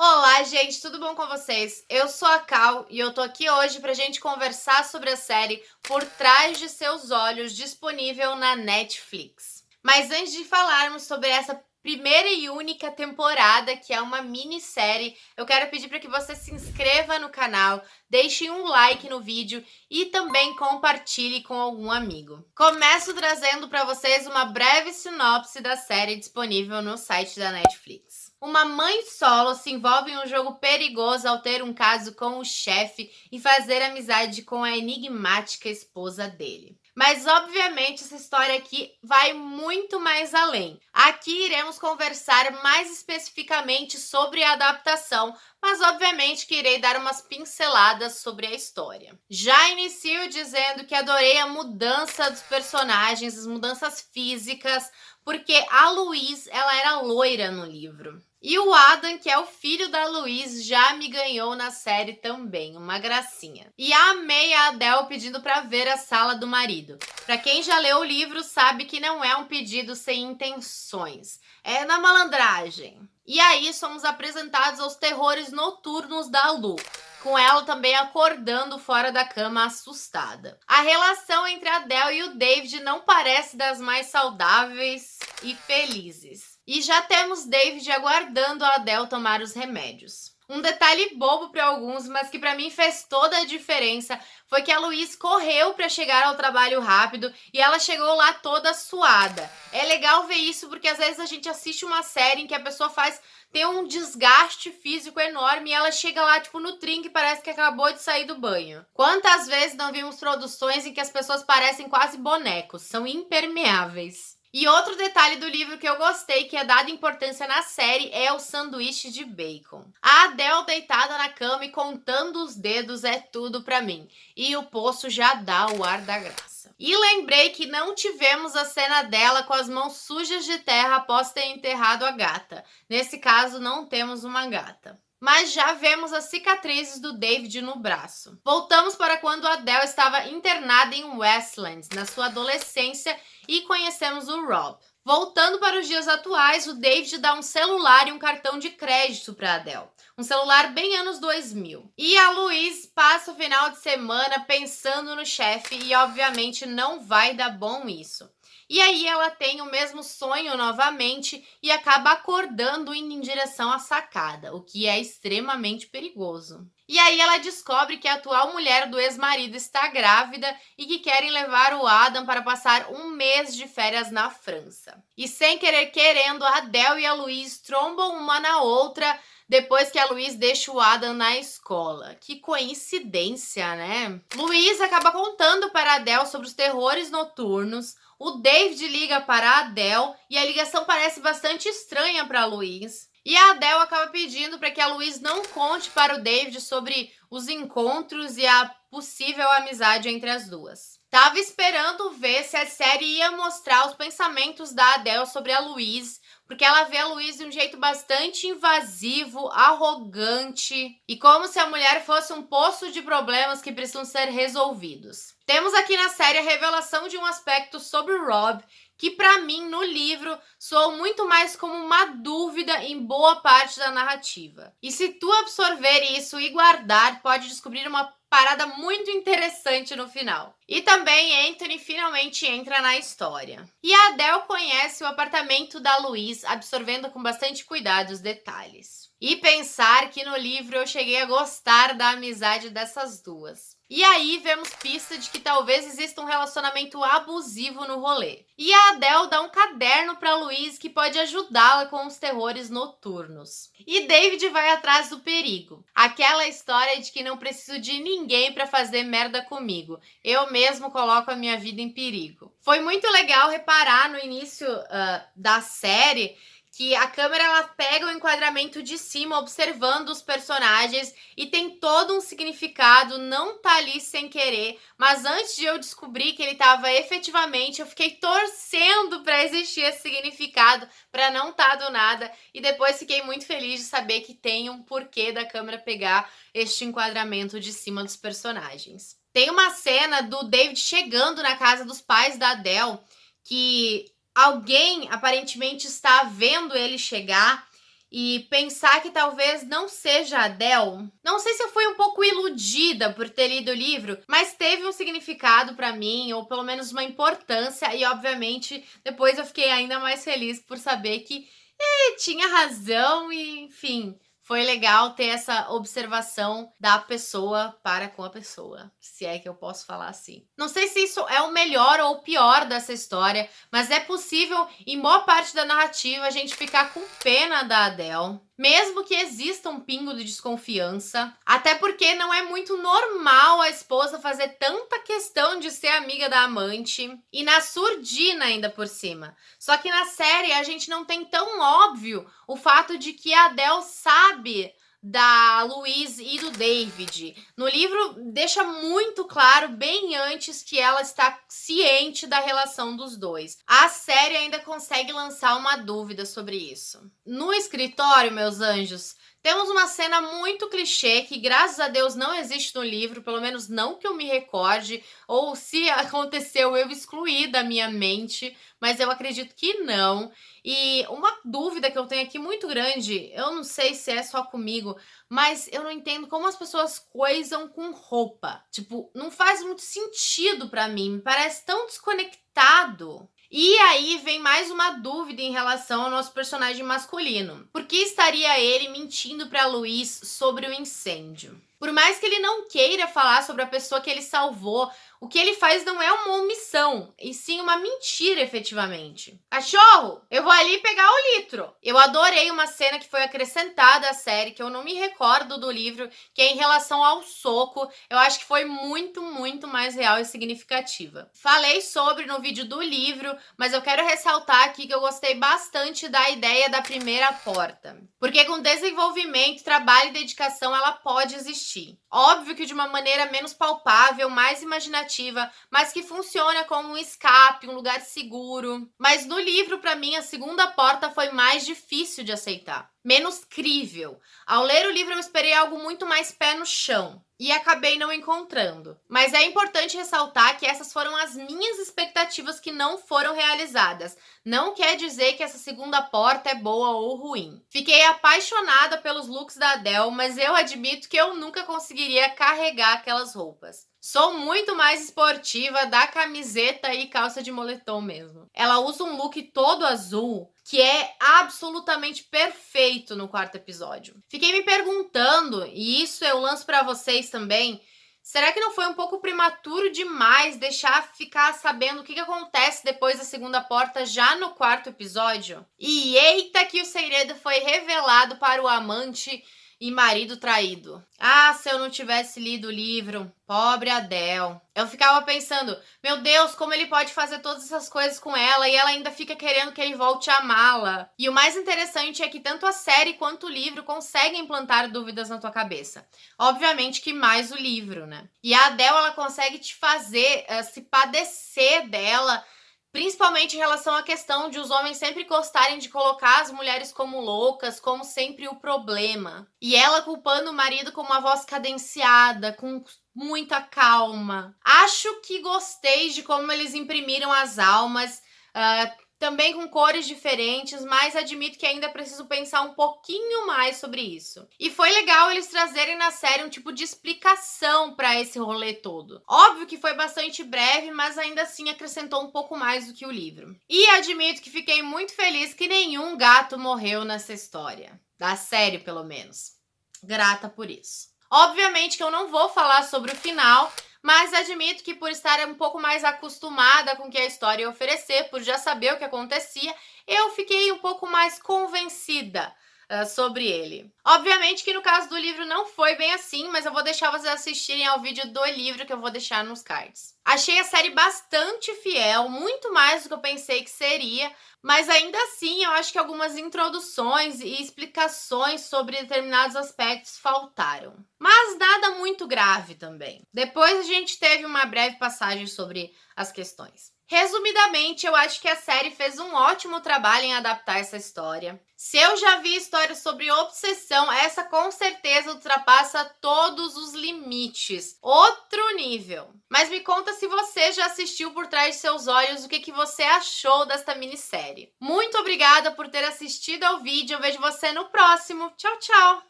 Olá, gente, tudo bom com vocês? Eu sou a Cal e eu tô aqui hoje pra gente conversar sobre a série Por Trás de Seus Olhos, disponível na Netflix. Mas antes de falarmos sobre essa primeira e única temporada, que é uma minissérie, eu quero pedir para que você se inscreva no canal, deixe um like no vídeo e também compartilhe com algum amigo. Começo trazendo para vocês uma breve sinopse da série disponível no site da Netflix. Uma mãe solo se envolve em um jogo perigoso ao ter um caso com o chefe e fazer amizade com a enigmática esposa dele. Mas, obviamente, essa história aqui vai muito mais além. Aqui iremos conversar mais especificamente sobre a adaptação, mas obviamente que irei dar umas pinceladas sobre a história. Já inicio dizendo que adorei a mudança dos personagens, as mudanças físicas, porque a Louise, ela era loira no livro. E o Adam, que é o filho da Louise, já me ganhou na série também, uma gracinha. E amei a Adele pedindo para ver a sala do marido. Para quem já leu o livro sabe que não é um pedido sem intenções, é na malandragem. E aí somos apresentados aos terrores noturnos da Lu, com ela também acordando fora da cama assustada. A relação entre a Adele e o David não parece das mais saudáveis e felizes. E já temos David aguardando a Adele tomar os remédios. Um detalhe bobo para alguns, mas que para mim fez toda a diferença, foi que a Louise correu para chegar ao trabalho rápido e ela chegou lá toda suada. É legal ver isso porque às vezes a gente assiste uma série em que a pessoa tem um desgaste físico enorme e ela chega lá tipo no trinque e parece que acabou de sair do banho. Quantas vezes não vimos produções em que as pessoas parecem quase bonecos, são impermeáveis. E outro detalhe do livro que eu gostei, que é dado importância na série, é o sanduíche de bacon. A Adele deitada na cama e contando os dedos é tudo pra mim. E o poço já dá o ar da graça. E lembrei que não tivemos a cena dela com as mãos sujas de terra após ter enterrado a gata. Nesse caso, não temos uma gata. Mas já vemos as cicatrizes do David no braço. Voltamos para quando a Adele estava internada em Westlands, na sua adolescência, e conhecemos o Rob. Voltando para os dias atuais, o David dá um celular e um cartão de crédito para a Adele. Um celular bem anos 2000. E a Louise passa o final de semana pensando no chefe e obviamente não vai dar bom isso. E aí ela tem o mesmo sonho novamente e acaba acordando indo em direção à sacada, o que é extremamente perigoso. E aí ela descobre que a atual mulher do ex-marido está grávida e que querem levar o Adam para passar um mês de férias na França. E sem querer querendo, a Adele e a Louise trombam uma na outra depois que a Louise deixa o Adam na escola. Que coincidência, né? Louise acaba contando para a Adele sobre os terrores noturnos. O David liga para a Adele e a ligação parece bastante estranha para a Louise. E a Adele acaba pedindo para que a Louise não conte para o David sobre os encontros e a possível amizade entre as duas. Tava esperando ver se a série ia mostrar os pensamentos da Adele sobre a Louise, porque ela vê a Louise de um jeito bastante invasivo, arrogante e como se a mulher fosse um poço de problemas que precisam ser resolvidos. Temos aqui na série a revelação de um aspecto sobre o Rob que para mim, no livro, soou muito mais como uma dúvida em boa parte da narrativa. E se tu absorver isso e guardar, pode descobrir uma parada muito interessante no final. E também Anthony finalmente entra na história. E a Adele conhece o apartamento da Louise, absorvendo com bastante cuidado os detalhes. E pensar que no livro eu cheguei a gostar da amizade dessas duas. E aí vemos pista de que talvez exista um relacionamento abusivo no rolê. E a Adele dá um caderno para Louise que pode ajudá-la com os terrores noturnos. E David vai atrás do perigo. Aquela história de que não preciso de ninguém para fazer merda comigo. Eu mesmo coloco a minha vida em perigo. Foi muito legal reparar no início da série que a câmera ela pega o enquadramento de cima, observando os personagens e tem todo um significado, não tá ali sem querer, mas antes de eu descobrir que ele tava efetivamente, eu fiquei torcendo para existir esse significado, para não tá do nada, e depois fiquei muito feliz de saber que tem um porquê da câmera pegar este enquadramento de cima dos personagens. Tem uma cena do David chegando na casa dos pais da Adele, que alguém aparentemente está vendo ele chegar e pensar que talvez não seja a Adele. Não sei se eu fui um pouco iludida por ter lido o livro, mas teve um significado pra mim, ou pelo menos uma importância, e obviamente depois eu fiquei ainda mais feliz por saber que tinha razão e, enfim, foi legal ter essa observação da pessoa para com a pessoa, se é que eu posso falar assim. Não sei se isso é o melhor ou o pior dessa história, mas é possível, em boa parte da narrativa, a gente ficar com pena da Adele, mesmo que exista um pingo de desconfiança, até porque não é muito normal a esposa fazer tanta questão de ser amiga da amante, e na surdina ainda por cima. Só que na série a gente não tem tão óbvio o fato de que a Adele sabe da Louise e do David. No livro deixa muito claro, bem antes, que ela está ciente da relação dos dois. A série ainda consegue lançar uma dúvida sobre isso. No escritório, meus anjos, temos uma cena muito clichê que, graças a Deus, não existe no livro, pelo menos não que eu me recorde, ou se aconteceu, eu excluí da minha mente, mas eu acredito que não. E uma dúvida que eu tenho aqui muito grande, eu não sei se é só comigo, mas eu não entendo como as pessoas coisam com roupa. Tipo, não faz muito sentido pra mim, me parece tão desconectado. E aí vem mais uma dúvida em relação ao nosso personagem masculino. Por que estaria ele mentindo para Luiz sobre o incêndio? Por mais que ele não queira falar sobre a pessoa que ele salvou, o que ele faz não é uma omissão, e sim uma mentira, efetivamente. Cachorro, eu vou ali pegar o litro. Eu adorei uma cena que foi acrescentada à série, que eu não me recordo do livro, que é em relação ao soco. Eu acho que foi muito, muito mais real e significativa. Falei sobre no vídeo do livro, mas eu quero ressaltar aqui que eu gostei bastante da ideia da primeira porta. Porque com desenvolvimento, trabalho e dedicação, ela pode existir. Óbvio que de uma maneira menos palpável, mais imaginativa, mas que funciona como um escape, um lugar seguro. Mas no livro, para mim, a segunda porta foi mais difícil de aceitar. Menos crível. Ao ler o livro, eu esperei algo muito mais pé no chão. E acabei não encontrando. Mas é importante ressaltar que essas foram as minhas expectativas que não foram realizadas. Não quer dizer que essa segunda porta é boa ou ruim. Fiquei apaixonada pelos looks da Adele, mas eu admito que eu nunca conseguiria carregar aquelas roupas. Sou muito mais esportiva, da camiseta e calça de moletom mesmo. Ela usa um look todo azul, que é absolutamente perfeito no quarto episódio. Fiquei me perguntando, e isso eu lanço pra vocês também, será que não foi um pouco prematuro demais deixar ficar sabendo o que acontece depois da segunda porta já no quarto episódio? E eita que o segredo foi revelado para o amante e marido traído. Ah, se eu não tivesse lido o livro, pobre Adele. Eu ficava pensando, meu Deus, como ele pode fazer todas essas coisas com ela e ela ainda fica querendo que ele volte a amá-la. E o mais interessante é que tanto a série quanto o livro conseguem implantar dúvidas na tua cabeça. Obviamente que mais o livro, né? E a Adele, ela consegue te fazer se padecer dela, principalmente em relação à questão de os homens sempre gostarem de colocar as mulheres como loucas, como sempre o problema. E ela culpando o marido com uma voz cadenciada, com muita calma. Acho que gostei de como eles imprimiram as almas, também com cores diferentes, mas admito que ainda preciso pensar um pouquinho mais sobre isso. E foi legal eles trazerem na série um tipo de explicação para esse rolê todo. Óbvio que foi bastante breve, mas ainda assim acrescentou um pouco mais do que o livro. E admito que fiquei muito feliz que nenhum gato morreu nessa história. Da série, pelo menos. Grata por isso. Obviamente que eu não vou falar sobre o final, mas admito que por estar um pouco mais acostumada com o que a história ia oferecer, por já saber o que acontecia, eu fiquei um pouco mais convencida sobre ele. Obviamente que no caso do livro não foi bem assim, mas eu vou deixar vocês assistirem ao vídeo do livro que eu vou deixar nos cards. Achei a série bastante fiel, muito mais do que eu pensei que seria, mas ainda assim eu acho que algumas introduções e explicações sobre determinados aspectos faltaram. Mas nada muito grave também. Depois a gente teve uma breve passagem sobre as questões. Resumidamente, eu acho que a série fez um ótimo trabalho em adaptar essa história. Se eu já vi histórias sobre obsessão, essa com certeza ultrapassa todos os limites. Outro nível. Mas me conta se você já assistiu Por Trás de Seus Olhos, o que você achou desta minissérie. Muito obrigada por ter assistido ao vídeo, eu vejo você no próximo. Tchau, tchau!